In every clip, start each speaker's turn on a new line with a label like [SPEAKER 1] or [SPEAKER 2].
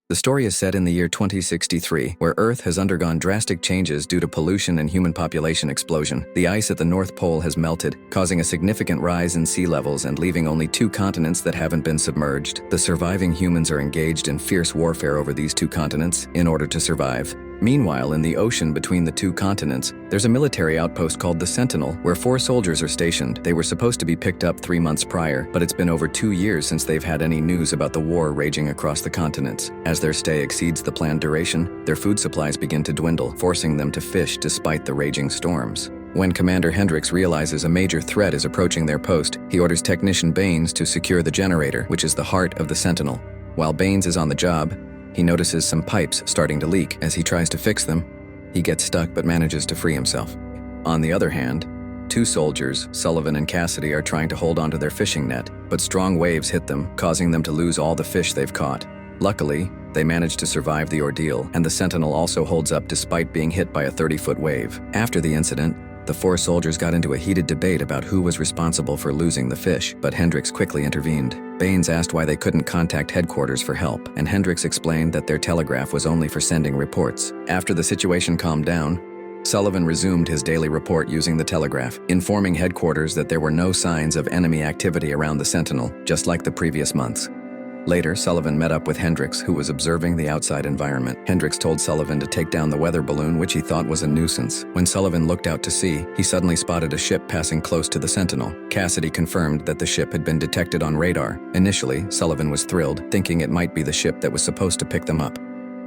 [SPEAKER 1] The story is set in the year 2063, where Earth has undergone drastic changes due to pollution and human population explosion. The ice at the North Pole has melted, causing a significant rise in sea levels and leaving only 2 continents that haven't been submerged. The surviving humans are engaged in fierce warfare over these 2 continents in order to survive. Meanwhile, in the ocean between the 2 continents, there's a military outpost called the Sentinel, where 4 soldiers are stationed. They were supposed to be picked up 3 months prior, but it's been over 2 years since they've had any news about the war raging across the continents. As their stay exceeds the planned duration, their food supplies begin to dwindle, forcing them to fish despite the raging storms. When Commander Hendricks realizes a major threat is approaching their post, he orders Technician Baines to secure the generator, which is the heart of the Sentinel. While Baines is on the job, he notices some pipes starting to leak. As he tries to fix them, he gets stuck but manages to free himself. On the other hand, 2 soldiers, Sullivan and Cassidy, are trying to hold onto their fishing net, but strong waves hit them, causing them to lose all the fish they've caught. Luckily, they manage to survive the ordeal, and the Sentinel also holds up despite being hit by a 30-foot wave. After the incident, the 4 soldiers got into a heated debate about who was responsible for losing the fish, but Hendricks quickly intervened. Baines asked why they couldn't contact headquarters for help, and Hendricks explained that their telegraph was only for sending reports. After the situation calmed down, Sullivan resumed his daily report using the telegraph, informing headquarters that there were no signs of enemy activity around the Sentinel, just like the previous months. Later, Sullivan met up with Hendricks, who was observing the outside environment. Hendricks told Sullivan to take down the weather balloon, which he thought was a nuisance. When Sullivan looked out to sea, he suddenly spotted a ship passing close to the Sentinel. Cassidy confirmed that the ship had been detected on radar. Initially, Sullivan was thrilled, thinking it might be the ship that was supposed to pick them up.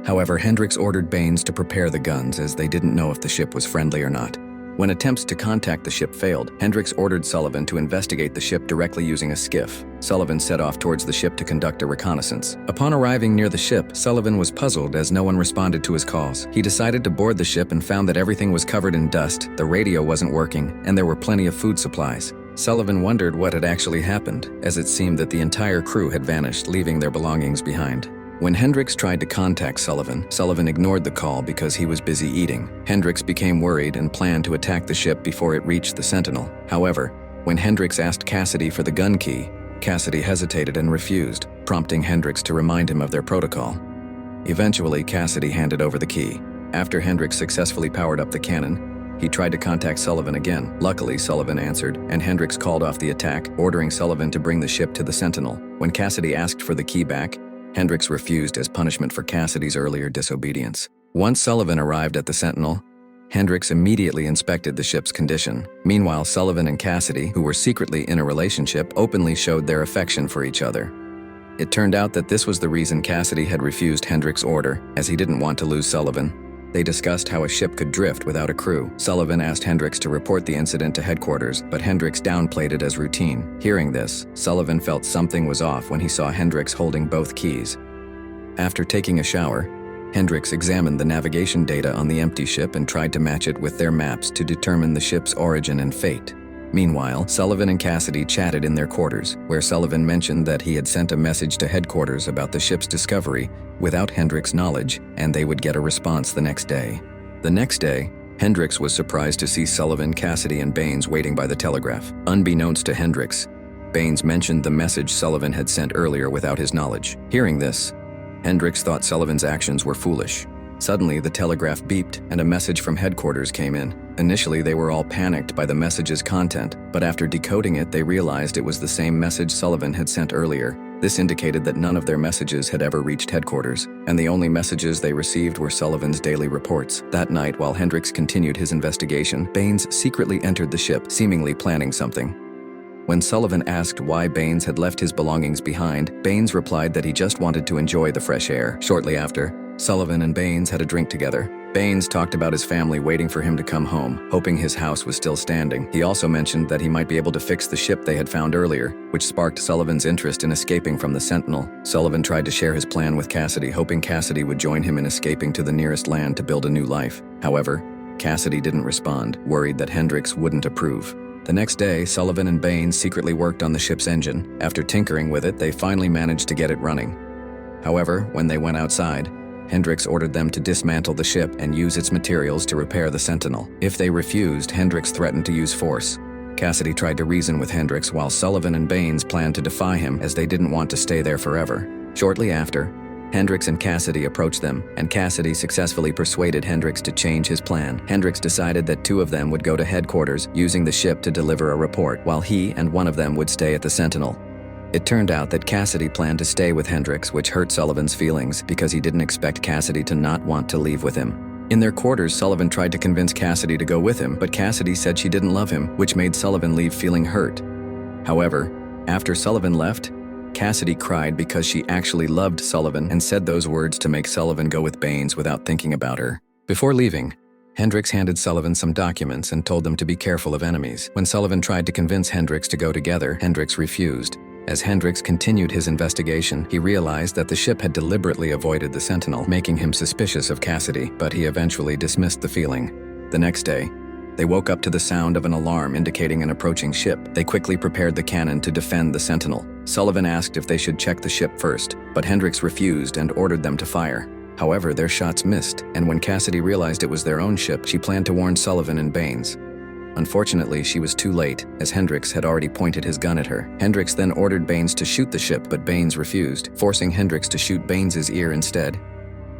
[SPEAKER 1] However, Hendricks ordered Baines to prepare the guns, as they didn't know if the ship was friendly or not. When attempts to contact the ship failed, Hendricks ordered Sullivan to investigate the ship directly using a skiff. Sullivan set off towards the ship to conduct a reconnaissance. Upon arriving near the ship, Sullivan was puzzled as no one responded to his calls. He decided to board the ship and found that everything was covered in dust, the radio wasn't working, and there were plenty of food supplies. Sullivan wondered what had actually happened, as it seemed that the entire crew had vanished, leaving their belongings behind. When Hendricks tried to contact Sullivan, Sullivan ignored the call because he was busy eating. Hendricks became worried and planned to attack the ship before it reached the Sentinel. However, when Hendricks asked Cassidy for the gun key, Cassidy hesitated and refused, prompting Hendricks to remind him of their protocol. Eventually, Cassidy handed over the key. After Hendricks successfully powered up the cannon, he tried to contact Sullivan again. Luckily, Sullivan answered, and Hendricks called off the attack, ordering Sullivan to bring the ship to the Sentinel. When Cassidy asked for the key back, Hendricks refused as punishment for Cassidy's earlier disobedience. Once Sullivan arrived at the Sentinel, Hendricks immediately inspected the ship's condition. Meanwhile, Sullivan and Cassidy, who were secretly in a relationship, openly showed their affection for each other. It turned out that this was the reason Cassidy had refused Hendricks' order, as he didn't want to lose Sullivan. They discussed how a ship could drift without a crew. Sullivan asked Hendricks to report the incident to headquarters, but Hendricks downplayed it as routine. Hearing this, Sullivan felt something was off when he saw Hendricks holding both keys. After taking a shower, Hendricks examined the navigation data on the empty ship and tried to match it with their maps to determine the ship's origin and fate. Meanwhile, Sullivan and Cassidy chatted in their quarters, where Sullivan mentioned that he had sent a message to headquarters about the ship's discovery without Hendricks' knowledge, and they would get a response the next day. The next day, Hendricks was surprised to see Sullivan, Cassidy, and Baines waiting by the telegraph. Unbeknownst to Hendricks, Baines mentioned the message Sullivan had sent earlier without his knowledge. Hearing this, Hendricks thought Sullivan's actions were foolish. Suddenly, the telegraph beeped, and a message from headquarters came in. Initially, they were all panicked by the message's content, but after decoding it, they realized it was the same message Sullivan had sent earlier. This indicated that none of their messages had ever reached headquarters, and the only messages they received were Sullivan's daily reports. That night, while Hendricks continued his investigation, Baines secretly entered the ship, seemingly planning something. When Sullivan asked why Baines had left his belongings behind, Baines replied that he just wanted to enjoy the fresh air. Shortly after, Sullivan and Baines had a drink together. Baines talked about his family waiting for him to come home, hoping his house was still standing. He also mentioned that he might be able to fix the ship they had found earlier, which sparked Sullivan's interest in escaping from the Sentinel. Sullivan tried to share his plan with Cassidy, hoping Cassidy would join him in escaping to the nearest land to build a new life. However, Cassidy didn't respond, worried that Hendricks wouldn't approve. The next day, Sullivan and Baines secretly worked on the ship's engine. After tinkering with it, they finally managed to get it running. However, when they went outside, Hendricks ordered them to dismantle the ship and use its materials to repair the Sentinel. If they refused, Hendricks threatened to use force. Cassidy tried to reason with Hendricks, while Sullivan and Baines planned to defy him, as they didn't want to stay there forever. Shortly after, Hendricks and Cassidy approached them, and Cassidy successfully persuaded Hendricks to change his plan. Hendricks decided that two of them would go to headquarters using the ship to deliver a report, while he and one of them would stay at the Sentinel. It turned out that Cassidy planned to stay with Hendricks, which hurt Sullivan's feelings because he didn't expect Cassidy to not want to leave with him. In their quarters, Sullivan tried to convince Cassidy to go with him, but Cassidy said she didn't love him, which made Sullivan leave feeling hurt. However, after Sullivan left, Cassidy cried because she actually loved Sullivan and said those words to make Sullivan go with Baines without thinking about her. Before leaving, Hendricks handed Sullivan some documents and told them to be careful of enemies. When Sullivan tried to convince Hendricks to go together, Hendricks refused. As Hendricks continued his investigation, he realized that the ship had deliberately avoided the Sentinel, making him suspicious of Cassidy, but he eventually dismissed the feeling. The next day, they woke up to the sound of an alarm indicating an approaching ship. They quickly prepared the cannon to defend the Sentinel. Sullivan asked if they should check the ship first, but Hendricks refused and ordered them to fire. However, their shots missed, and when Cassidy realized it was their own ship, she planned to warn Sullivan and Baines. Unfortunately, she was too late, as Hendricks had already pointed his gun at her. Hendricks then ordered Baines to shoot the ship, but Baines refused, forcing Hendricks to shoot Baines's ear instead.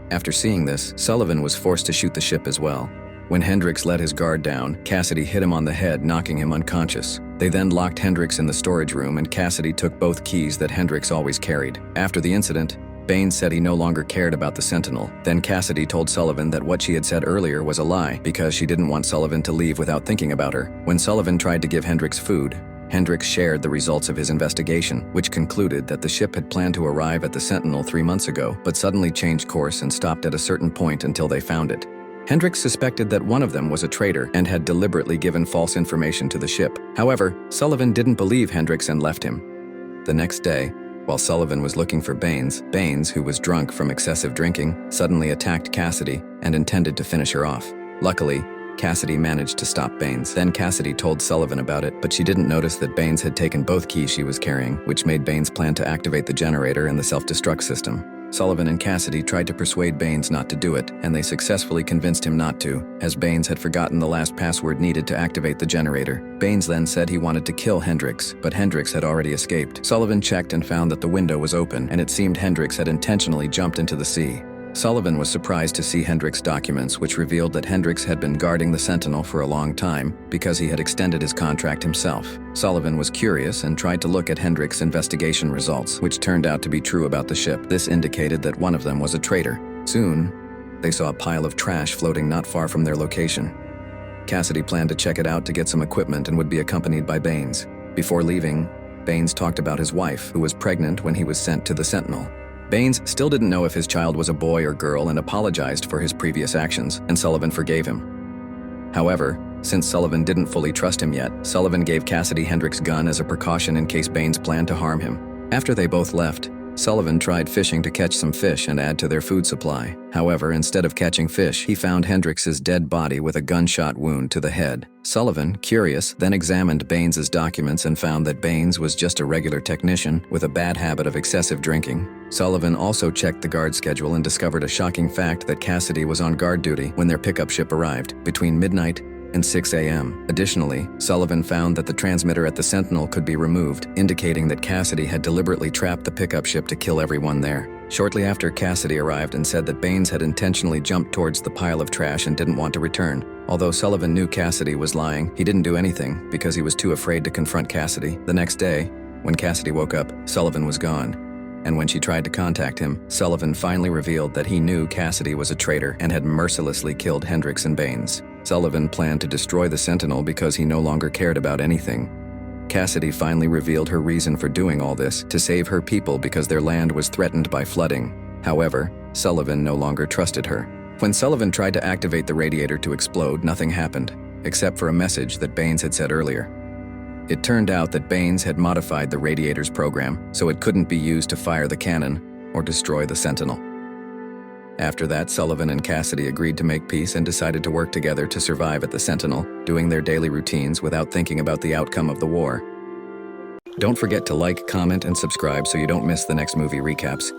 [SPEAKER 1] After seeing this, Sullivan was forced to shoot the ship as well. When Hendricks let his guard down, Cassidy hit him on the head, knocking him unconscious. They then locked Hendricks in the storage room, and Cassidy took both keys that Hendricks always carried. After the incident, Baines said he no longer cared about the Sentinel. Then Cassidy told Sullivan that what she had said earlier was a lie because she didn't want Sullivan to leave without thinking about her. When Sullivan tried to give Hendricks food, Hendricks shared the results of his investigation, which concluded that the ship had planned to arrive at the Sentinel 3 months ago, but suddenly changed course and stopped at a certain point until they found it. Hendricks suspected that one of them was a traitor and had deliberately given false information to the ship. However, Sullivan didn't believe Hendricks and left him. The next day, while Sullivan was looking for Baines, who was drunk from excessive drinking, suddenly attacked Cassidy and intended to finish her off. Luckily, Cassidy managed to stop Baines. Then Cassidy told Sullivan about it, but she didn't notice that Baines had taken both keys she was carrying, which made Baines plan to activate the generator and the self-destruct system. Sullivan and Cassidy tried to persuade Baines not to do it, and they successfully convinced him not to, as Baines had forgotten the last password needed to activate the generator. Baines then said he wanted to kill Hendricks, but Hendricks had already escaped. Sullivan checked and found that the window was open, and it seemed Hendricks had intentionally jumped into the sea. Sullivan was surprised to see Hendricks' documents, which revealed that Hendricks had been guarding the Sentinel for a long time because he had extended his contract himself. Sullivan was curious and tried to look at Hendricks' investigation results, which turned out to be true about the ship. This indicated that one of them was a traitor. Soon, they saw a pile of trash floating not far from their location. Cassidy planned to check it out to get some equipment and would be accompanied by Baines. Before leaving, Baines talked about his wife, who was pregnant when he was sent to the Sentinel. Baines still didn't know if his child was a boy or girl and apologized for his previous actions, and Sullivan forgave him. However, since Sullivan didn't fully trust him yet, Sullivan gave Cassidy Hendricks' gun as a precaution in case Baines planned to harm him. After they both left, Sullivan tried fishing to catch some fish and add to their food supply. However, instead of catching fish, he found Hendricks' dead body with a gunshot wound to the head. Sullivan, curious, then examined Baines's documents and found that Baines was just a regular technician with a bad habit of excessive drinking. Sullivan also checked the guard schedule and discovered a shocking fact that Cassidy was on guard duty when their pickup ship arrived, between midnight and 6 a.m. Additionally, Sullivan found that the transmitter at the Sentinel could be removed, indicating that Cassidy had deliberately trapped the pickup ship to kill everyone there. Shortly after, Cassidy arrived and said that Baines had intentionally jumped towards the pile of trash and didn't want to return. Although Sullivan knew Cassidy was lying, he didn't do anything because he was too afraid to confront Cassidy. The next day, when Cassidy woke up, Sullivan was gone. And when she tried to contact him, Sullivan finally revealed that he knew Cassidy was a traitor and had mercilessly killed Hendricks and Baines. Sullivan planned to destroy the Sentinel because he no longer cared about anything. Cassidy finally revealed her reason for doing all this, to save her people because their land was threatened by flooding. However, Sullivan no longer trusted her. When Sullivan tried to activate the radiator to explode, nothing happened, except for a message that Baines had said earlier. It turned out that Baines had modified the radiator's program so it couldn't be used to fire the cannon or destroy the Sentinel. After that, Sullivan and Cassidy agreed to make peace and decided to work together to survive at the Sentinel, doing their daily routines without thinking about the outcome of the war. Don't forget to like, comment, and subscribe so you don't miss the next movie recaps.